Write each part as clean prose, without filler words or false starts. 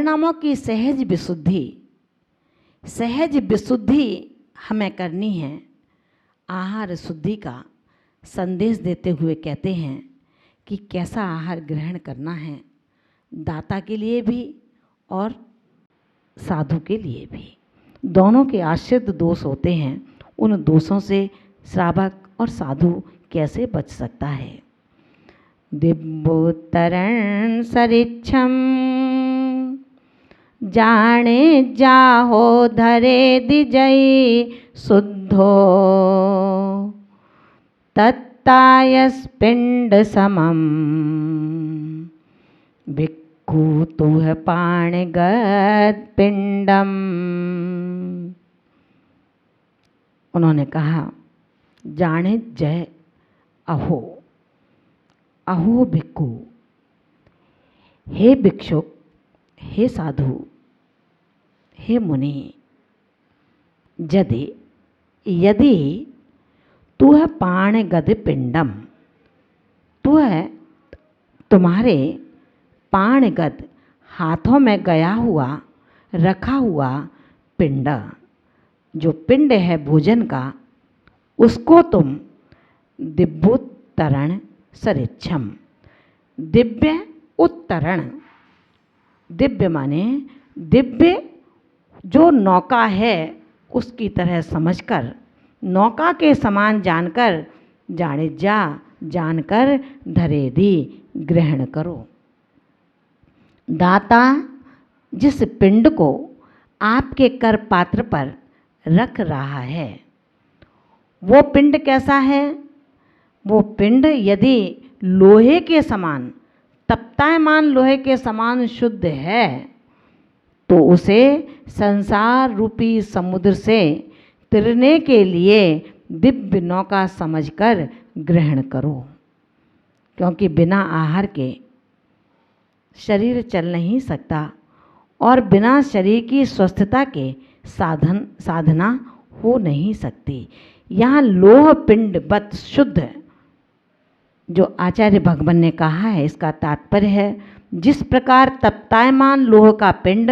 परिणामों की सहज विशुद्धि हमें करनी है। आहार शुद्धि का संदेश देते हुए कहते हैं कि कैसा आहार ग्रहण करना है, दाता के लिए भी और साधु के लिए भी। दोनों के आश्रित दोष होते हैं, उन दोषों से श्रावक और साधु कैसे बच सकता है। दिव्योत्तरण सरिच्छम जाने जाहो धरे दिजई शुद्धो तत्तायस पिंड समम भिक्खु तुह पाणिगत पिंडम। उन्होंने कहा, जाने जय अहो, अहो भिक्खु, हे भिक्षुक, हे साधु, हे मुनि, यदि तुह पाणिगत पिंडम, तुम्हारे पाणिगत हाथों में गया हुआ रखा हुआ पिंड, जो पिंड है भोजन का, उसको तुम दिव्योत्तरण सरिच्छम, दिव्य उत्तरण, दिव्य माने दिव्य जो नौका है उसकी तरह समझकर, नौका के समान जानकर, जानकर धरे दी ग्रहण करो। दाता जिस पिंड को आपके कर पात्र पर रख रहा है, वो पिंड कैसा है? वो पिंड यदि लोहे के समान, तप्तायमान लोहे के समान शुद्ध है, तो उसे संसार रूपी समुद्र से तिरने के लिए दिव्य नौका समझकर ग्रहण करो। क्योंकि बिना आहार के शरीर चल नहीं सकता और बिना शरीर की स्वस्थता के साधना हो नहीं सकती। यहाँ लोह पिंड बत शुद्ध जो आचार्य भगवान ने कहा है, इसका तात्पर्य है जिस प्रकार तप्तायमान लोह का पिंड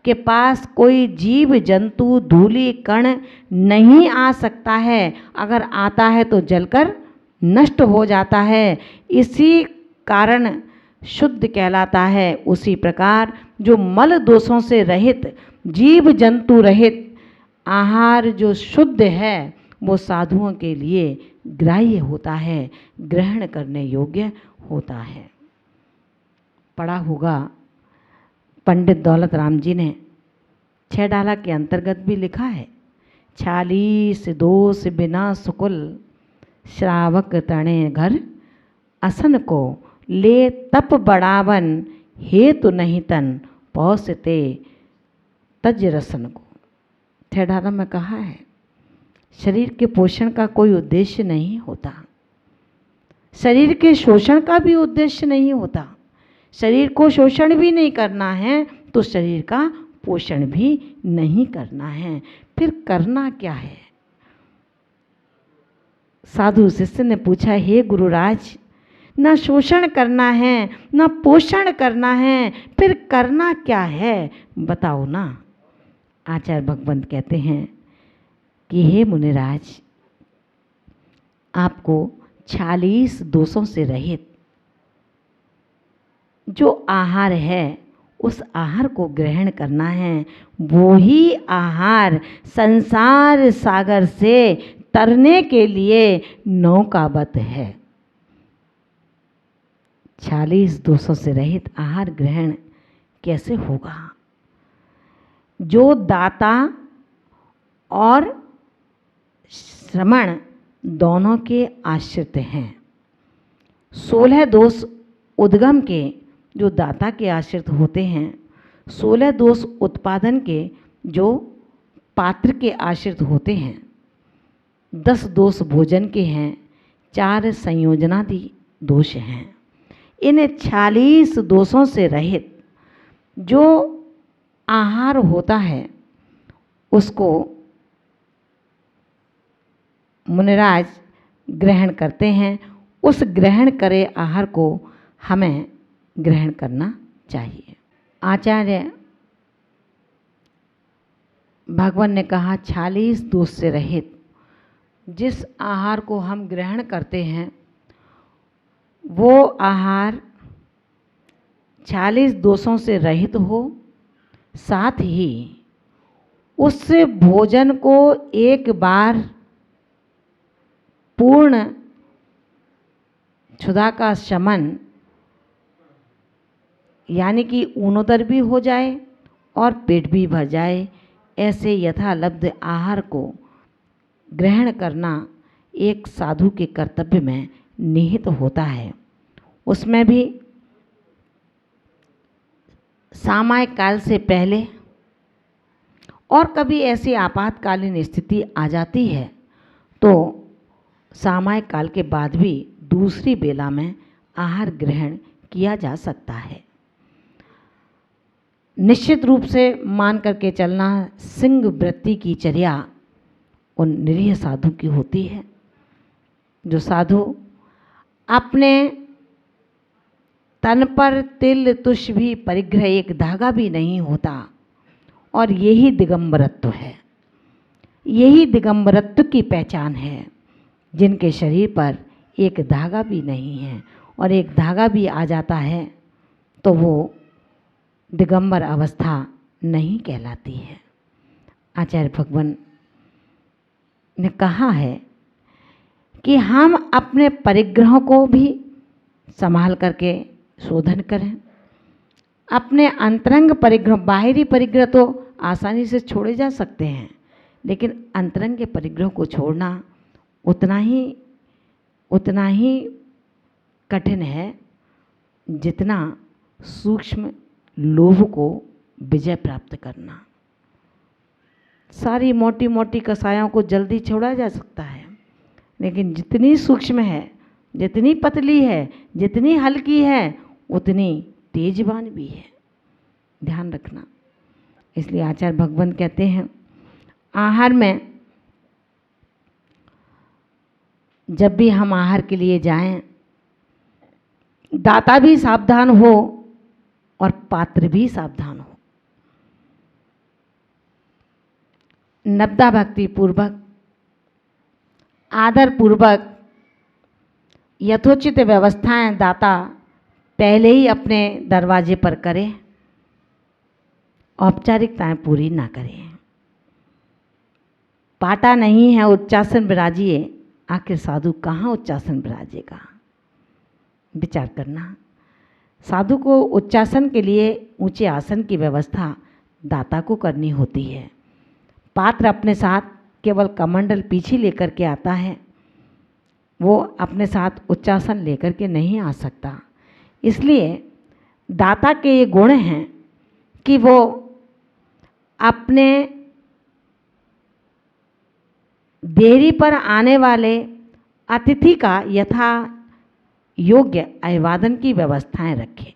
के पास कोई जीव जंतु धूलि कण नहीं आ सकता है, अगर आता है तो जलकर नष्ट हो जाता है, इसी कारण शुद्ध कहलाता है। उसी प्रकार जो मल दोषों से रहित, जीव जंतु रहित आहार जो शुद्ध है, वो साधुओं के लिए ग्राह्य होता है, ग्रहण करने योग्य होता है। पढ़ा होगा पंडित दौलत राम जी ने 6 डाला के अंतर्गत भी लिखा है, 46 दोष बिना सुकुल श्रावक तणे घर असन को ले तप बढ़ावन हेतु नहीं तन पौसते तज रसन को। 6 डाला में कहा है, शरीर के पोषण का कोई उद्देश्य नहीं होता, शरीर के शोषण का भी उद्देश्य नहीं होता। शरीर को शोषण भी नहीं करना है तो शरीर का पोषण भी नहीं करना है, फिर करना क्या है? साधु शिष्य ने पूछा, हे गुरुराज, ना शोषण करना है ना पोषण करना है, फिर करना क्या है बताओ ना। आचार्य भगवंत कहते हैं कि हे मुनिराज, आपको 46 दोषों से रहित जो आहार है उस आहार को ग्रहण करना है। वो ही आहार संसार सागर से तरने के लिए नौकावत है। 46 दोषों से रहित आहार ग्रहण कैसे होगा? जो दाता और श्रमण दोनों के आश्रित हैं। 16 दोष उद्गम के जो दाता के आश्रित होते हैं, 16 दोष उत्पादन के जो पात्र के आश्रित होते हैं, 10 दोष भोजन के हैं, 4 संयोजनादि दोष हैं। इन 46 दोषों से रहित जो आहार होता है उसको मुनिराज ग्रहण करते हैं। उस ग्रहण करे आहार को हमें ग्रहण करना चाहिए। आचार्य भगवान ने कहा 46 दोष से रहित जिस आहार को हम ग्रहण करते हैं वो आहार 46 दोषों से रहित हो, साथ ही उस भोजन को एक बार पूर्ण क्षुधा का शमन यानी कि ऊनोदर भी हो जाए और पेट भी भर जाए, ऐसे यथालब्ध आहार को ग्रहण करना एक साधु के कर्तव्य में निहित होता है। उसमें भी सामाय काल से पहले और कभी ऐसी आपातकालीन स्थिति आ जाती है तो सामाय काल के बाद भी दूसरी बेला में आहार ग्रहण किया जा सकता है। निश्चित रूप से मान करके चलना सिंह वृत्ति की चर्या उन निरीह साधु की होती है, जो साधु अपने तन पर तिल तुष भी परिग्रह एक धागा भी नहीं होता, और यही दिगंबरत्व है, यही दिगंबरत्व की पहचान है। जिनके शरीर पर एक धागा भी नहीं है और एक धागा भी आ जाता है तो वो दिगंबर अवस्था नहीं कहलाती है। आचार्य भगवान ने कहा है कि हम अपने परिग्रहों को भी संभाल करके शोधन करें। अपने अंतरंग परिग्रह, बाहरी परिग्रह तो आसानी से छोड़े जा सकते हैं, लेकिन अंतरंग के परिग्रह को छोड़ना उतना ही कठिन है जितना सूक्ष्म लोभ को विजय प्राप्त करना। सारी मोटी मोटी कसायों को जल्दी छोड़ा जा सकता है, लेकिन जितनी सूक्ष्म है, जितनी पतली है, जितनी हल्की है, उतनी तेजवान भी है। ध्यान रखना। इसलिए आचार्य भगवान कहते हैं आहार में जब भी हम आहार के लिए जाएं, दाता भी सावधान हो और पात्र भी सावधान हो। नवदा भक्ति पूर्वक, आदर पूर्वक यथोचित व्यवस्थाएं दाता पहले ही अपने दरवाजे पर करे, औपचारिकताएं पूरी ना करें। पाटा नहीं है उच्चासन विराजिए, आखिर साधु कहाँ उच्चासन विराजेगा? विचार करना। साधु को उच्चासन के लिए ऊंचे आसन की व्यवस्था दाता को करनी होती है। पात्र अपने साथ केवल कमंडल पीछे लेकर के आता है, वो अपने साथ उच्चासन लेकर के नहीं आ सकता। इसलिए दाता के ये गुण हैं कि वो अपने देरी पर आने वाले अतिथि का यथा योग्य अभिवादन की व्यवस्थाएं रखें।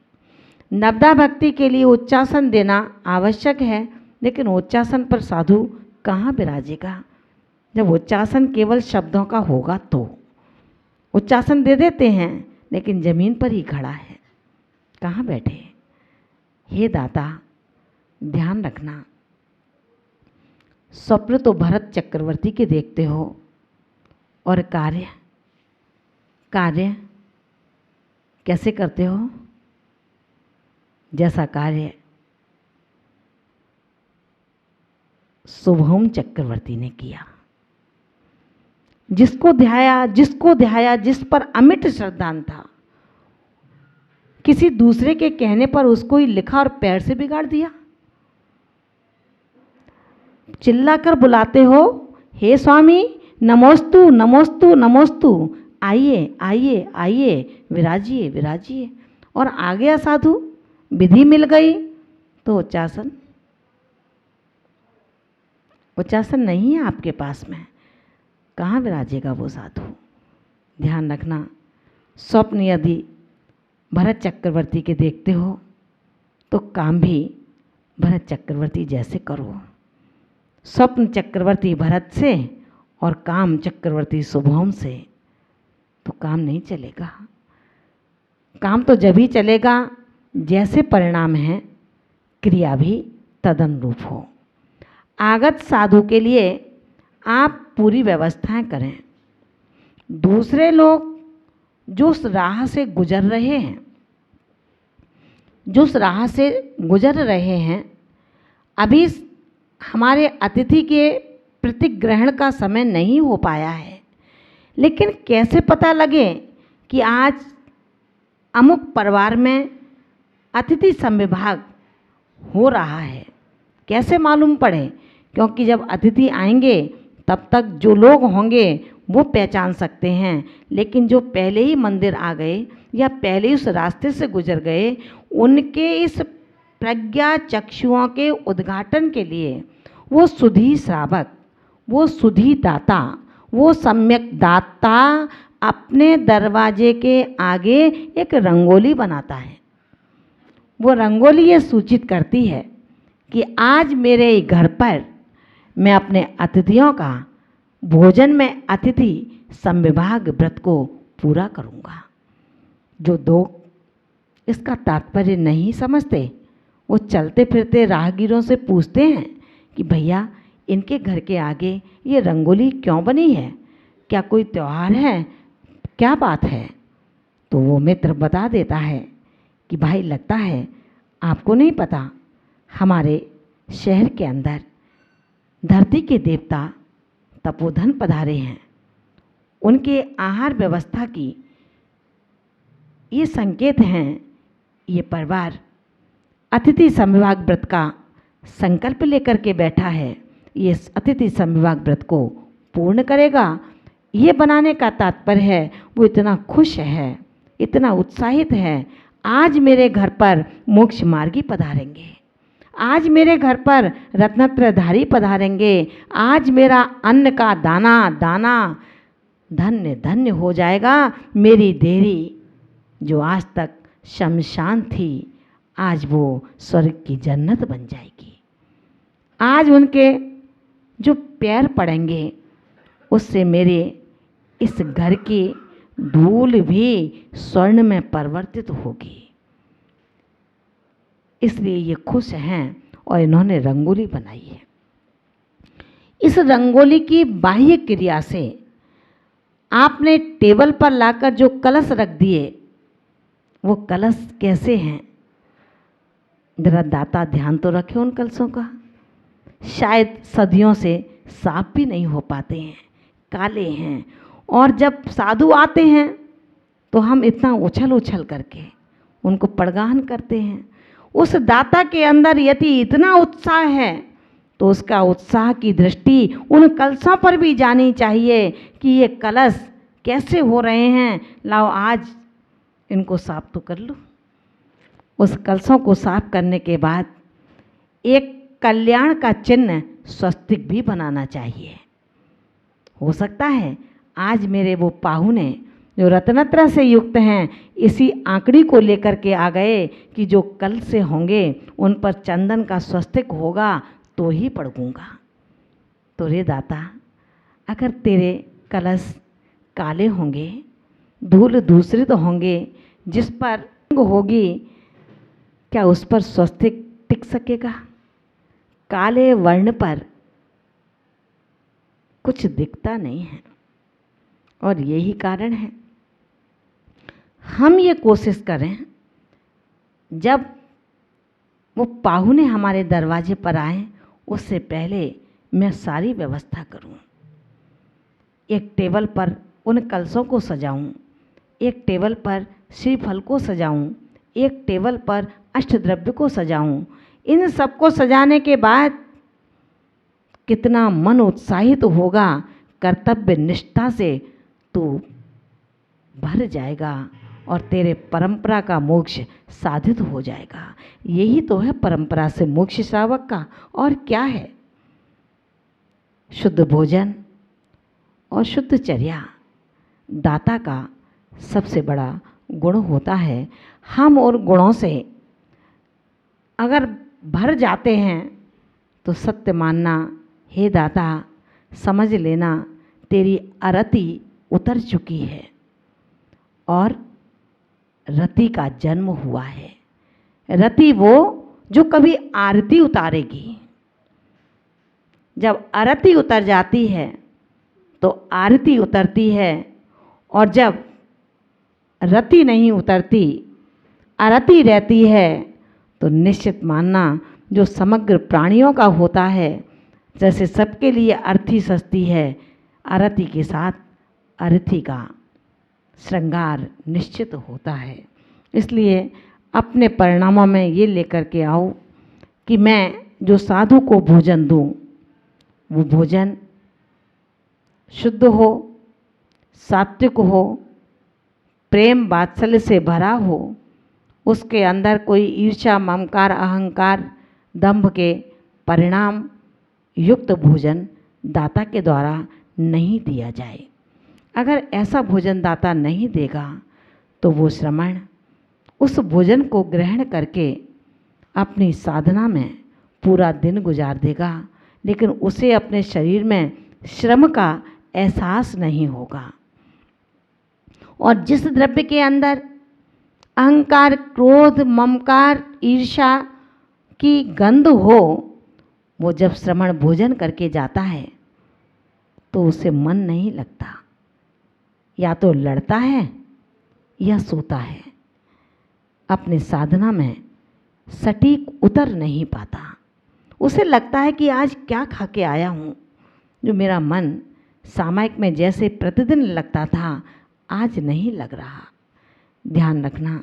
नवदा भक्ति के लिए उच्चासन देना आवश्यक है, लेकिन उच्चासन पर साधु कहाँ विराजेगा? जब उच्चासन केवल शब्दों का होगा तो उच्चासन दे देते हैं, लेकिन जमीन पर ही खड़ा है, कहाँ बैठे? हे दाता, ध्यान रखना। स्वप्न तो भरत चक्रवर्ती के देखते हो, और कार्य कैसे करते हो? जैसा कार्य शुभम चक्रवर्ती ने किया। जिसको ध्याया, जिस पर अमिट श्रद्धा था, किसी दूसरे के कहने पर उसको ही लिखा और पैर से बिगाड़ दिया। चिल्लाकर बुलाते हो, हे स्वामी नमोस्तु नमोस्तु नमोस्तु, आइए आइए आइए, विराजिए विराजिए, और आ गया साधु, विधि मिल गई तो उच्चासन नहीं है आपके पास में, कहाँ विराजेगा वो साधु? ध्यान रखना। स्वप्न यदि भरत चक्रवर्ती के देखते हो तो काम भी भरत चक्रवर्ती जैसे करो। स्वप्न चक्रवर्ती भरत से और काम चक्रवर्ती शुभम से तो काम नहीं चलेगा। काम तो जब ही चलेगा जैसे परिणाम है, क्रिया भी तदनुरूप हो। आगत साधु के लिए आप पूरी व्यवस्थाएं करें। दूसरे लोग जो उस राह से गुजर रहे हैं, अभी हमारे अतिथि के प्रतिग्रहण का समय नहीं हो पाया है, लेकिन कैसे पता लगे कि आज अमुक परिवार में अतिथि संविभाग हो रहा है? कैसे मालूम पड़े? क्योंकि जब अतिथि आएंगे तब तक जो लोग होंगे वो पहचान सकते हैं, लेकिन जो पहले ही मंदिर आ गए या पहले ही उस रास्ते से गुजर गए, उनके इस प्रज्ञा चक्षुओं के उद्घाटन के लिए वो सुधी श्रावक, वो सुधी दाता, वो सम्यक दाता अपने दरवाजे के आगे एक रंगोली बनाता है। वो रंगोली ये सूचित करती है कि आज मेरे घर पर मैं अपने अतिथियों का भोजन में अतिथि संविभाग व्रत को पूरा करूँगा। जो लोग इसका तात्पर्य नहीं समझते, वो चलते फिरते राहगीरों से पूछते हैं कि भैया इनके घर के आगे ये रंगोली क्यों बनी है? क्या कोई त्यौहार है? क्या बात है? तो वो मित्र बता देता है कि भाई लगता है आपको नहीं पता, हमारे शहर के अंदर धरती के देवता तपोधन पधारे हैं। उनके आहार व्यवस्था की ये संकेत हैं। ये परिवार अतिथि संविभाग व्रत का संकल्प लेकर के बैठा है, ये अतिथि संविभाग व्रत को पूर्ण करेगा। ये बनाने का तात्पर्य है वो इतना खुश है, इतना उत्साहित है, आज मेरे घर पर मोक्ष मार्गी पधारेंगे, आज मेरे घर पर रत्नत्रधारी पधारेंगे, आज मेरा अन्न का दाना दाना धन्य धन्य हो जाएगा। मेरी देरी जो आज तक शमशान थी, आज वो स्वर्ग की जन्नत बन जाएगी। आज उनके जो पैर पड़ेंगे उससे मेरे इस घर की धूल भी स्वर्ण में परिवर्तित होगी। इसलिए ये खुश हैं और इन्होंने रंगोली बनाई है। इस रंगोली की बाह्य क्रिया से आपने टेबल पर लाकर जो कलश रख दिए, वो कलश कैसे हैं? जरा दाता ध्यान तो रखे उन कलशों का। शायद सदियों से साफ भी नहीं हो पाते हैं, काले हैं, और जब साधु आते हैं तो हम इतना उछल उछल करके उनको प्रगान करते हैं। उस दाता के अंदर यदि इतना उत्साह है तो उसका उत्साह की दृष्टि उन कलशों पर भी जानी चाहिए कि ये कलश कैसे हो रहे हैं, लाओ आज इनको साफ तो कर लो। उस कलशों को साफ करने के बाद एक कल्याण का चिन्ह स्वस्तिक भी बनाना चाहिए। हो सकता है आज मेरे वो पाहुने जो रत्नत्र से युक्त हैं, इसी आंकड़ी को लेकर के आ गए कि जो कल से होंगे उन पर चंदन का स्वस्तिक होगा तो ही पढ़ूंगा। तो रे दाता, अगर तेरे कलश काले होंगे, धूल दूसरे तो होंगे, जिस पर रंग होगी, क्या उस पर स्वस्तिक टिक सकेगा? काले वर्ण पर कुछ दिखता नहीं है। और यही कारण है हम ये कोशिश करें, जब वो पाहुने हमारे दरवाजे पर आए उससे पहले मैं सारी व्यवस्था करूं। एक टेबल पर उन कलशों को सजाऊं, एक टेबल पर श्रीफल को सजाऊं, एक टेबल पर अष्टद्रव्य को सजाऊं। इन सबको सजाने के बाद कितना मन उत्साहित होगा, कर्तव्य निष्ठा से तू भर जाएगा और तेरे परंपरा का मोक्ष साधित हो जाएगा। यही तो है परंपरा से मोक्ष श्रावक का, और क्या है? शुद्ध भोजन और शुद्ध चर्या दाता का सबसे बड़ा गुण होता है। हम और गुणों से अगर भर जाते हैं तो सत्य मानना, हे दाता समझ लेना तेरी अरति उतर चुकी है और रति का जन्म हुआ है। रति वो जो कभी आरती उतारेगी, जब आरती उतर जाती है तो आरती उतरती है, और जब रति नहीं उतरती, आरती रहती है, तो निश्चित मानना जो समग्र प्राणियों का होता है, जैसे सबके लिए अर्थी सस्ती है, आरती के साथ अर्थी का श्रृंगार निश्चित होता है। इसलिए अपने परिणामों में ये लेकर के आओ कि मैं जो साधु को भोजन दूं, वो भोजन शुद्ध हो, सात्विक हो, प्रेम वात्सल्य से भरा हो, उसके अंदर कोई ईर्ष्या, ममकार, अहंकार, दंभ के परिणाम युक्त भोजन दाता के द्वारा नहीं दिया जाए। अगर ऐसा भोजन दाता नहीं देगा तो वो श्रमण उस भोजन को ग्रहण करके अपनी साधना में पूरा दिन गुजार देगा, लेकिन उसे अपने शरीर में श्रम का एहसास नहीं होगा। और जिस द्रव्य के अंदर अहंकार, क्रोध, ममकार, ईर्ष्या की गंध हो, वो जब श्रमण भोजन करके जाता है तो उसे मन नहीं लगता, या तो लड़ता है या सोता है, अपने साधना में सटीक उतर नहीं पाता। उसे लगता है कि आज क्या खा के आया हूँ, जो मेरा मन सामायिक में जैसे प्रतिदिन लगता था आज नहीं लग रहा। ध्यान रखना,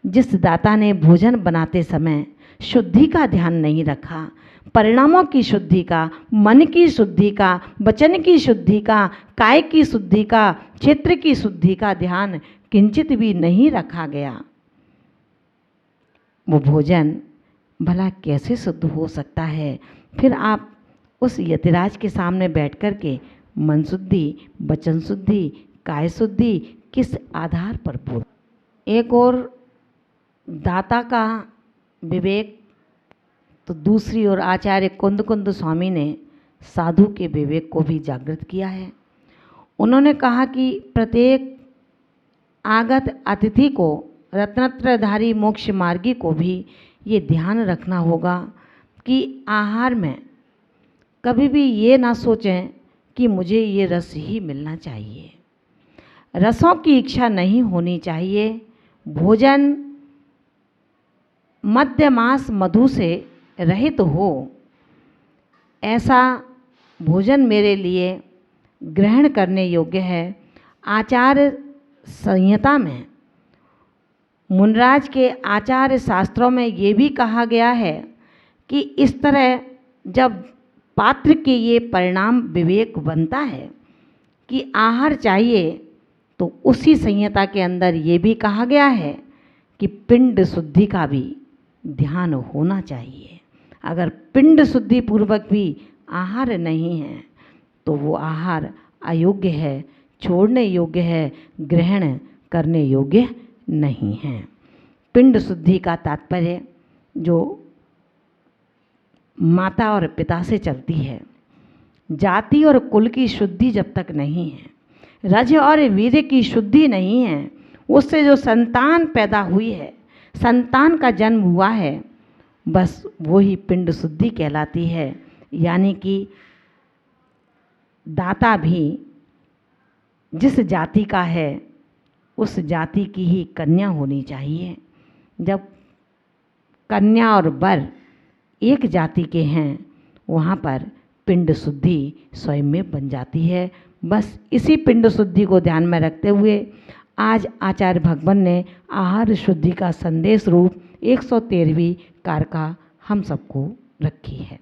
जिस दाता ने भोजन बनाते समय शुद्धि का ध्यान नहीं रखा, परिणामों की शुद्धि का, मन की शुद्धि का, वचन की शुद्धि का, काय की शुद्धि का, क्षेत्र की शुद्धि का ध्यान किंचित भी नहीं रखा गया, वो भोजन भला कैसे शुद्ध हो सकता है। फिर आप उस यतिराज के सामने बैठ कर के मन शुद्धि, वचन शुद्धि, काय शुद्धि किस आधार पर बोल। एक और दाता का विवेक, तो दूसरी ओर आचार्य कुंद स्वामी ने साधु के विवेक को भी जागृत किया है। उन्होंने कहा कि प्रत्येक आगत अतिथि को, रत्नत्रधारी मोक्ष मार्गी को भी ये ध्यान रखना होगा कि आहार में कभी भी ये ना सोचें कि मुझे ये रस ही मिलना चाहिए, रसों की इच्छा नहीं होनी चाहिए। भोजन मध्य मास मधु से रहित हो, ऐसा भोजन मेरे लिए ग्रहण करने योग्य है। आचार संहिता में, मुनराज के आचार्य शास्त्रों में ये भी कहा गया है कि इस तरह जब पात्र के ये परिणाम विवेक बनता है कि आहार चाहिए, तो उसी संहिता के अंदर ये भी कहा गया है कि पिंड शुद्धि का भी ध्यान होना चाहिए। अगर पिंड शुद्धि पूर्वक भी आहार नहीं है तो वो आहार अयोग्य है, छोड़ने योग्य है, ग्रहण करने योग्य नहीं है। पिंड शुद्धि का तात्पर्य जो माता और पिता से चलती है, जाति और कुल की शुद्धि जब तक नहीं है, रज और वीर्य की शुद्धि नहीं है, उससे जो संतान पैदा हुई है, संतान का जन्म हुआ है, बस वो ही पिंड शुद्धि कहलाती है। यानी कि दाता भी जिस जाति का है उस जाति की ही कन्या होनी चाहिए। जब कन्या और वर एक जाति के हैं, वहाँ पर पिंड शुद्धि स्वयं में बन जाती है। बस इसी पिंड शुद्धि को ध्यान में रखते हुए आज आचार्य भगवान ने आहार शुद्धि का संदेश रूप 113वीं कारका हम सबको रखी है।